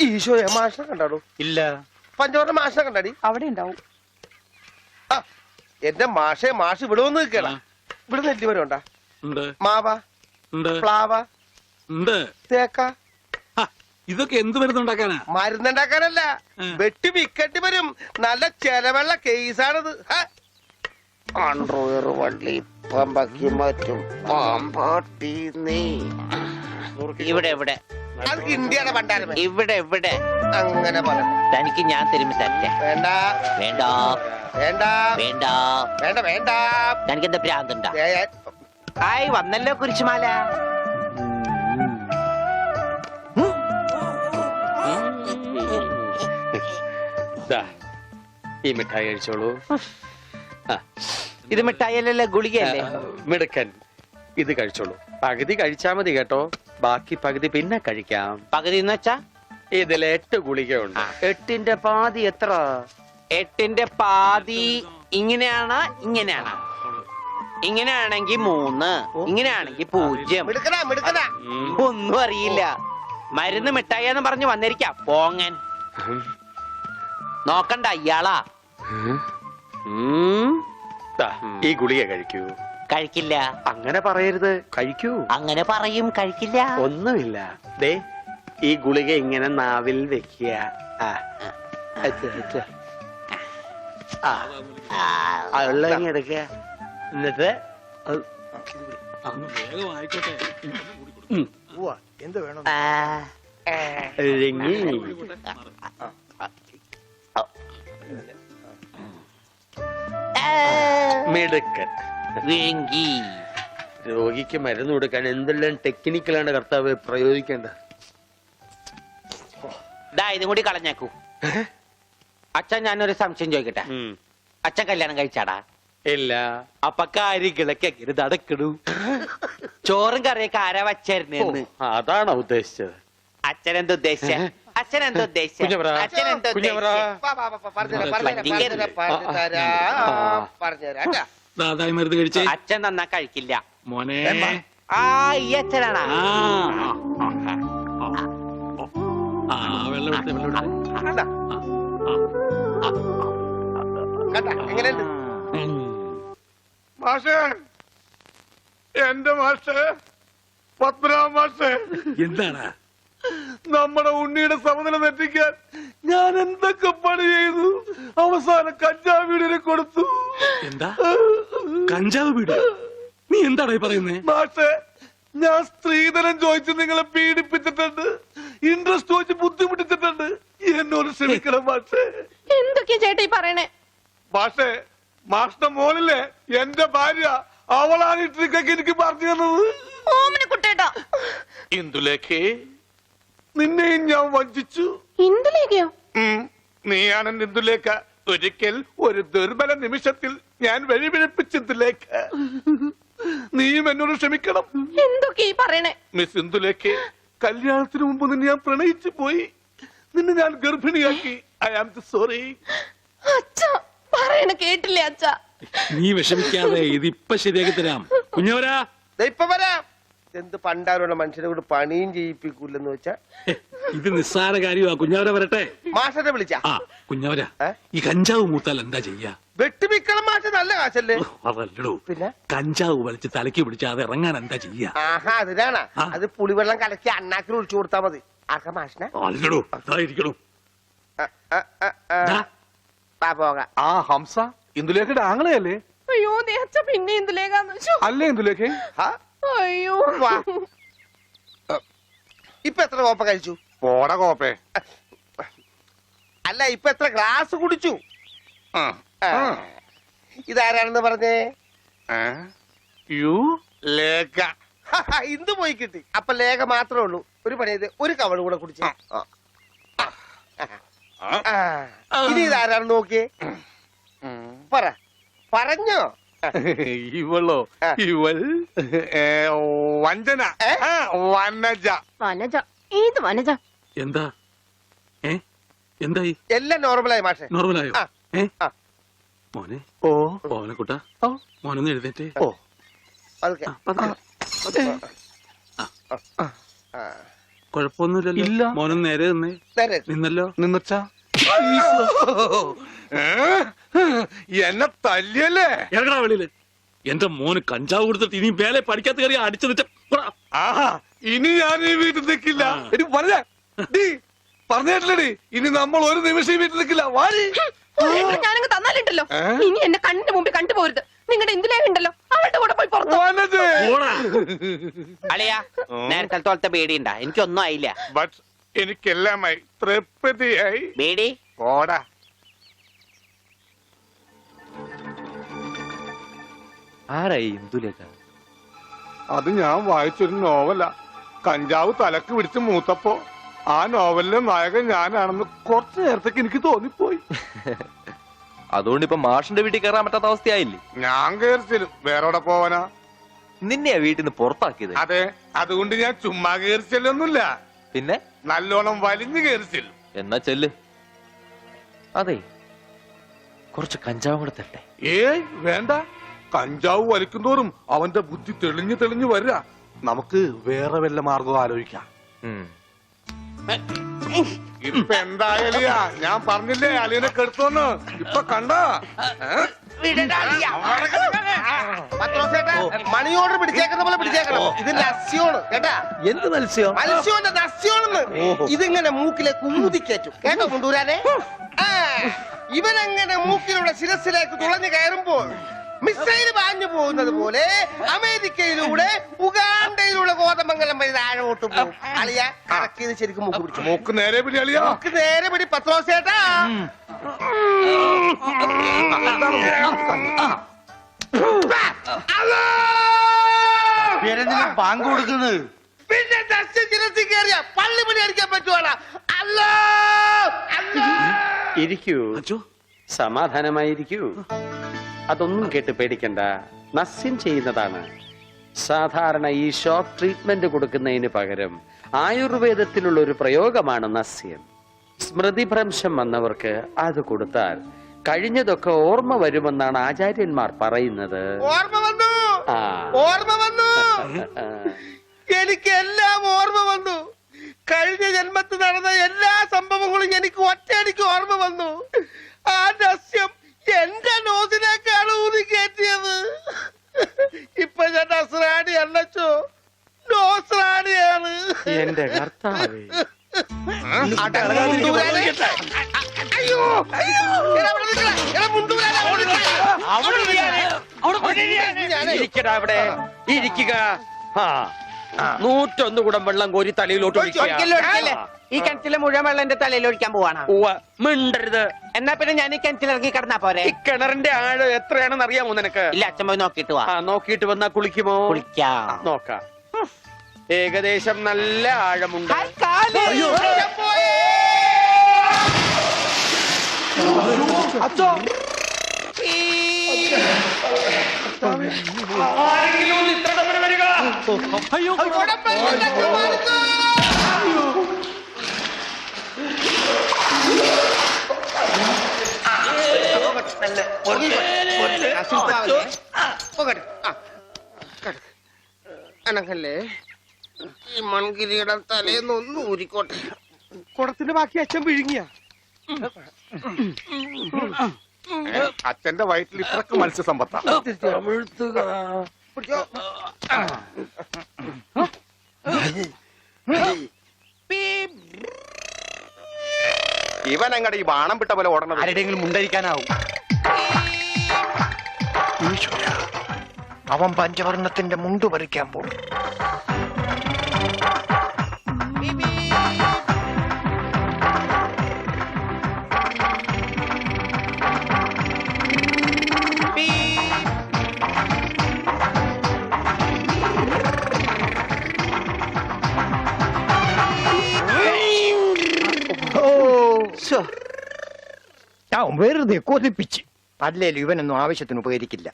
ഈശോയെ മാഷിനെ കണ്ടാടോ? ഇല്ല. പഞ്ചവർണ്ണ മാഷിനെ കണ്ടാടി? അവിടെ ഉണ്ടാവും. ആ എന്റെ മാഷെ, മാഷ് ഇവിടെ വന്ന് നിൽക്കണ. ഇവിടെ നെല്ലിമരം ഉണ്ടാ? മാവ, പ്ലാവ, തേക്ക. ഇതൊക്കെ എന്ത് മരുന്നുണ്ടാക്കാനാ? മരുന്നുണ്ടാക്കാനല്ല, വെട്ടി വിക്കട്ടി വരും. നല്ല ചെലവുള്ള കേസാണിത്. അണ്ടർവെയർ വള്ളി പമ്പക്കി മറ്റും പാമ്പാട്ടി നീ. ഇവിടെ ഇവിടെ അത് ഇന്ത്യയുടെ പണ്ടാരം. ഇവിടെ ഇവിടെ അങ്ങനെ പറ. തനിക്ക് ഞാൻ തരുമ്പോ തരട്ടെ. വേണ്ട വേണ്ട വേണ്ട വേണ്ട വേണ്ട വേണ്ട. തനിക്ക് എന്താ ഭ്രാന്തുണ്ടാ? ഹായ്, വന്നല്ലോ കുരിശുമാല. ഈ മിഠായി കഴിച്ചോളൂ. ഇത് മിഠായിയല്ലല്ലോ, ഗുളികയല്ലേ? മിടുക്കൻ. ഇത് കഴിച്ചോളൂ. പകുതി കഴിച്ചാ മതി കേട്ടോ, ബാക്കി പകുതി പിന്നെ കഴിക്കാം. പകുതി എന്ന് വെച്ചാ ഇതിൽ 8 ഗുളികയുണ്ട്. 8ന്റെ പാതി എത്ര? 8ന്റെ പാതി ഇങ്ങനെയാണ്, ഇങ്ങനെയാണ്. ഇങ്ങനെയാണെങ്കി 3, ഇങ്ങനെയാണെങ്കി 0. ഒന്നും അറിയില്ല. മരുന്ന് മിഠായിന്ന് പറഞ്ഞു വന്നിരിക്കാം പോങ്ങൻ. നോക്കണ്ട, ഇയാളാ. ഈ ഗുളിക കഴിക്കൂ. കഴിക്കില്ല. അങ്ങനെ പറയരുത്, കഴിക്കൂ. അങ്ങനെ പറയും, കഴിക്കില്ല. ഒന്നുമില്ല. ദേ, ഈ ഗുളിക ഇങ്ങനെ നാവിൽ വെക്കുക. എടുക്കുക. എന്നിട്ട് എന്ത് വേണം? മിടുക്കൻ. രോഗിക്ക് മരുന്ന് കൊടുക്കാൻ എന്തെല്ലാം ടെക്നിക്കലാണ് കർത്താവ് പ്രയോഗിക്കേണ്ടത്. ഇതും കൂടി കളഞ്ഞേക്കൂ. അച്ഛൻ, ഞാനൊരു സംശയം ചോദിക്കട്ടെ. അച്ഛൻ കല്യാണം കഴിച്ചാടാ? ഇല്ല. അപ്പൊ കാര്യങ്ങളൊക്കെ എങ്ങനെ നടക്കണു? ചോറും കറിയൊക്കെ ആരാ വച്ചായിരുന്നു? അതാണോ ഉദ്ദേശിച്ചത്? അച്ഛനെന്താ ഉദ്ദേശിച്ച? അച്ഛനെന്താ ഉദ്ദേശിച്ച? അച്ഛനെന്താ മരുന്ന് കഴിച്ചേ? അച്ഛൻ നന്നാ കഴിക്കില്ല മോനെ. ഈ അച്ഛനാണാ? എങ്ങനെയുണ്ട് മാഷേ? എന്റെ മാഷേ, പത്മനാഭ മാഷേ. എന്താണ്? നമ്മുടെ ഉണ്ണിയുടെ സമനില തെറ്റിക്കാൻ ഞാൻ എന്തൊക്കെ പണി ചെയ്തു. അവസാനം കഞ്ചാവ് വീടിനെ കൊടുത്തു. എന്താ കഞ്ചാവ് വീട്? നീ എന്താണ് പറയുന്നേ? മാഷേ, ഞാൻ സ്ത്രീധനം ചോദിച്ച് നിങ്ങളെ പീഡിപ്പിച്ചിട്ടുണ്ട്, ഇൻട്രസ്റ്റ് ചോദിച്ച് ബുദ്ധിമുട്ടിച്ചിട്ടുണ്ട്. എന്നോട് ക്ഷമിക്കണം മാഷേ. എന്തൊക്കെയാ ചേട്ടാ ഈ പറയണേ? മാഷേ, മാഷിന്റെ മോനില്ലേ എന്റെ ഭാര്യ, അവളാണ് ഈ ട്രിക്കൊക്കെ എനിക്ക് പറഞ്ഞു തന്നത്. ഓമന കുട്ടേട്ടാ. ഇന്ദുലേഖേ, നിന്നെയും ഞാൻ വഞ്ചിച്ചു. ഇന്ദുലേഖയോ? നീയാണ് ഇന്ദുലേഖ. ഒരിക്കൽ ഒരു ദുർബല നിമിഷത്തിൽ ഞാൻ വഴിപിഴപ്പിച്ചു ഇന്ദുലേഖ. നീയും എന്നോട് ക്ഷമിക്കണം. എന്തൊക്കെയാ ഈ പറയണേ? മിസ് ഇന്ദുലേഖേ, കല്യാണത്തിന് മുമ്പ് നിന്നെ ഞാൻ പ്രണയിച്ചു പോയി. നിന്നെ ഞാൻ ഗർഭിണിയാക്കി. I am sorry. അച്ഛാ, പറയണ കേട്ടില്ലേ അച്ഛാ? നീ വിഷമിക്കാതെ, ഇതിപ്പ ശരിയാക്കി തരാം. കുഞ്ഞവരാ, ഇപ്പൊ വരാം. എന്ത് പണ്ടാരുള്ള മനുഷ്യരെ കൂടെ പണിയും ചെയ്യിപ്പിക്കൂലെന്ന് വെച്ചാ ഇത് നിസ്സാര കാര്യമാ. കുഞ്ഞവര വരട്ടെ. മാഷനെ വിളിച്ച കുഞ്ഞവര, ഈ കഞ്ചാവ് മൂത്താൽ എന്താ ചെയ്യാ? വെട്ടിമിക്കണം മാഷ, നല്ല കാശല്ലേ? അതല്ലടോ, പിന്നെ കഞ്ചാവ് വലിച്ച് തലയ്ക്ക് പിടിച്ചാ അത് ഇറങ്ങാൻ എന്താ ചെയ്യാ? ആഹാ, അതിനാണ്. അത് പുളിവെള്ളം കലക്കി അണ്ണാക്കിൽ ഒഴിച്ചു കൊടുത്താ മതി. ആർക്കാ മാഷിനെ? അല്ലടോ, അതായിരിക്കണോ. പോകാം. ആ ഹംസ ഇന്ദുലേഖയുടെ ആങ്ങളെയല്ലേ? അയ്യോ, നീ അച്ഛ പിന്നെ ഇന്ദുലേഖാന്ന് വെച്ചു അല്ലേ ഇന്ദുലേഖ? അയ്യോ, ഇപ്പൊ എത്ര കോപ്പ കഴിച്ചു? പോട കോപ്പേ. അല്ല, ഇപ്പൊ എത്ര ഗ്ലാസ് കുടിച്ചു? ഇതാരാണെന്ന് പറഞ്ഞേ? ലേഖ. ഇന്ദു പോയി കിട്ടി. അപ്പൊ ലേഖ മാത്രമേ ഉള്ളൂ. ഒരു പണി ചെയ്ത് ഒരു കവള് കൂടെ കുടിച്ചു. ഇനി ഇതാരാണെന്ന് നോക്കിയേ. പറഞ്ഞോ. ഇവളോ? ഇവൾ വഞ്ചന. വനജ. വനജ? ഏത് വനജ? എന്താ എന്തായി? എല്ലാം നോർമലായി മാഷെ. നോർമലായോ? മോനെ, മോനെക്കുട്ടാ, മോനൊന്ന് എഴുന്നേറ്റേ. കുഴപ്പമൊന്നുമില്ലല്ലോ. ഇല്ല. മോനും നേരെ നിന്നേ. നിന്നല്ലോ. നിന്നച്ചാ എന്നെ തല്ലിയല്ലേ? ഇറങ്ങണ വെളിയില്. എന്റെ മോന് കഞ്ചാവ് കൊടുത്തിട്ട് ഇനി മേലെ പഠിക്കാത്ത കയറി അടിച്ചു വെച്ച ആഹാ, ഇനി ഞാൻ ഈ വീട്ടിൽ നിൽക്കില്ല. എടി പറഞ്ഞേട്ടില്ലടി, ഇനി നമ്മൾ ഒരു നിമിഷം ഈ വീട്ടിൽ നിൽക്കില്ല. വാടി. ഞാനങ്ങ് തന്നാലുണ്ടല്ലോ ഇനി എന്റെ കണ്ണിന്റെ മുമ്പിൽ കണ്ടുപോരുത്. നിങ്ങളുടെ ഇന്ദുലേഖ ഉണ്ടല്ലോ അവളുടെ കൂടെ പോയി പുറത്തു. അളിയാ നേരത്തെ തോളത്തെ ബേടിയുണ്ടാ? എനിക്കൊന്നും ആയില്ല. ബട്ട് എനിക്കെല്ലാമായി തൃപ്തിയായി. ബേടി പോടാ. ആരായി ഇന്ദുലേഖ? അത് ഞാൻ വായിച്ചൊരു നോവലാ. കഞ്ചാവ് തലക്ക് പിടിച്ച് മൂത്തപ്പോ ആ നോവലിലെ നായകൻ ഞാനാണെന്ന് കുറച്ചു നേരത്തേക്ക് എനിക്ക് തോന്നിപ്പോയി. അതുകൊണ്ട് ഇപ്പൊ മാഷിന്റെ വീട്ടിൽ കയറാൻ പറ്റാത്ത അവസ്ഥയായില്ലേ? ഞാൻ കയറിച്ചിലും വേറെ പോവാനാ? നിന്നെയാ വീട്ടിൽ നിന്ന് പുറത്താക്കിയത്. അതെ, അതുകൊണ്ട് ഞാൻ ചുമ്മാ കയറിച്ചല്ലൊന്നുമില്ല, പിന്നെ നല്ലോണം വലിഞ്ഞു കയറിച്ചില്ലും. എന്നാ ചെല്ല്. അതെ, കുറച്ച് കഞ്ചാവും കൂടെ തരട്ടെ. ഏയ് വേണ്ട, കഞ്ചാവ് വലിക്കുന്തോറും അവന്റെ ബുദ്ധി തെളിഞ്ഞു തെളിഞ്ഞു വരിക. നമുക്ക് വേറെ വല്ല മാർഗം ആലോചിക്കാം. ഉം. ഇപ്പൊ എന്തായാലും ഞാൻ പറഞ്ഞില്ലേ അളിയനെ കെടുത്തോന്ന്. ഇപ്പൊ കണ്ട മണി ഓർഡർ പിടിച്ചേക്കുന്ന പോലെ പിടിച്ചേക്കണം. ഇത് നസ്യോണ് കേട്ടാ. എന്ത് മത്സ്യം? മത്സ്യോന്റെ നസ്യോണെന്ന്. ഇതിങ്ങനെ മൂക്കിലേക്ക് ഊതിക്കേറ്റും കേട്ടോ മുണ്ടൂരാനെ. ഇവനങ്ങനെ മൂക്കിലൂടെ ശിരസിലേക്ക് തുളഞ്ഞു കയറുമ്പോൾ മിസൈൽ പാഞ്ഞു പോകുന്നത് പോലെ അമേരിക്കയിലൂടെ ഉഗാണ്ടയിലൂടെ കോതമംഗലം വഴി താഴോട്ട് പോകും. അളിയ കറക്കിയത് ശരിക്കും മൂക്ക് പിടിച്ചു. മൂക്ക് നേരെ പിടി അളിയാ. മൂക്ക് നേരെ പിടി പത്രോസേട്ടാ. ബാങ്ക് കൊടുക്കുന്നത് പിന്നെ ദർശൻ ശിരസിൽ കയറിയ പള്ളി പണി അടിക്കാൻ പറ്റുവാടാ. അല്ലോ അല്ലോ. ഇരിക്കൂ, സമാധാനമായിരിക്കൂ. അതൊന്നും കേട്ട് പേടിക്കണ്ട, നസ്യം ചെയ്യുന്നതാണ്. സാധാരണ ഈ ഷോക്ക് ട്രീറ്റ്മെന്റ് കൊടുക്കുന്നതിന് പകരം ആയുർവേദത്തിലുള്ള ഒരു പ്രയോഗമാണ് നസ്യം. സ്മൃതിഭ്രംശം വന്നവർക്ക് അത് കൊടുത്താൽ കഴിഞ്ഞതൊക്കെ ഓർമ്മ വരുമെന്നാണ് ആചാര്യന്മാർ പറയുന്നത്. ഓർമ്മ വന്നു, ആ. ഓർമ്മ വന്നു. എനിക്ക് എല്ലാം ഓർമ്മ വന്നു. കഴിഞ്ഞ ജന്മത്തിൽ നടന്ന എല്ലാ സംഭവങ്ങളും എനിക്ക് ഒറ്റയടിക്ക് ഓർമ്മ വന്നു. ആ നസ്യം എന്റെ നോസിലേക്കാണ് ഊതി കയറ്റിയത്. ഇപ്പൊ ഞാൻ നസ്രാണി അല്ലച്ചോ, നോസ്രാണിയാണ്. എന്റെ കർത്താവേ. അയ്യോ എടാ, അവിടെ നിൽക്കടാ. എടാ, മുണ്ടൂരാനെ, അവിടെ നിൽക്കടാ. ഇരിക്കടാ അവിടെ, ഇരിക്കുക. ആ, 101 കുടം വെള്ളം കോരി തലയിലോട്ട് ഒരിക്കലും ഒഴിക്കല്ലേ. ഈ കിണറ്റിലെ മുഴുവൻ വെള്ളം എന്റെ തലയിൽ ഒഴിക്കാൻ പോവാണ്. മിണ്ടരുത്. എന്നാ പിന്നെ ഞാൻ ഈ കിണറ്റിൽ ഇറങ്ങി കിടന്നാ പോരെ? ഈ കിണറിന്റെ ആഴം എത്രയാണെന്ന് അറിയാമോ നിനക്ക്? ഇല്ല, അച്ഛൻ പോയി നോക്കിട്ട് വാ. ആ, നോക്കിയിട്ട് വന്നാ കുളിക്കുമോ? കുളിക്കാം. നോക്കാം. ഏകദേശം നല്ല ആഴമുണ്ട്. അച്ഛോ, അനക്കല്ലേ ഈ മൺകിരിയുടെ തലേന്നൊന്ന് ഊരിക്കോട്ടെ. കുടത്തിന്റെ ബാക്കി അച്ഛൻ വിഴുങ്ങിയ. അച്ഛന്റെ വയറ്റിൽ ഇത്രക്ക് മത്സ്യസമ്പത്താ. പിടിച്ചോ. ഇവൻ അങ്ങടെ ഈ ബാണം വിട്ട പോലെ ഓടണം. ആരുടെയെങ്കിലും മുണ്ടരിക്കാനാവും. അവൻ പഞ്ചവർണ്ണത്തിന്റെ മുണ്ടു പറിക്കാൻ പോകും. വെറുതെ കൊതിപ്പിച്ച്. അല്ലേലും ഇവനൊന്നും ആവശ്യത്തിന് ഉപകരിക്കില്ല.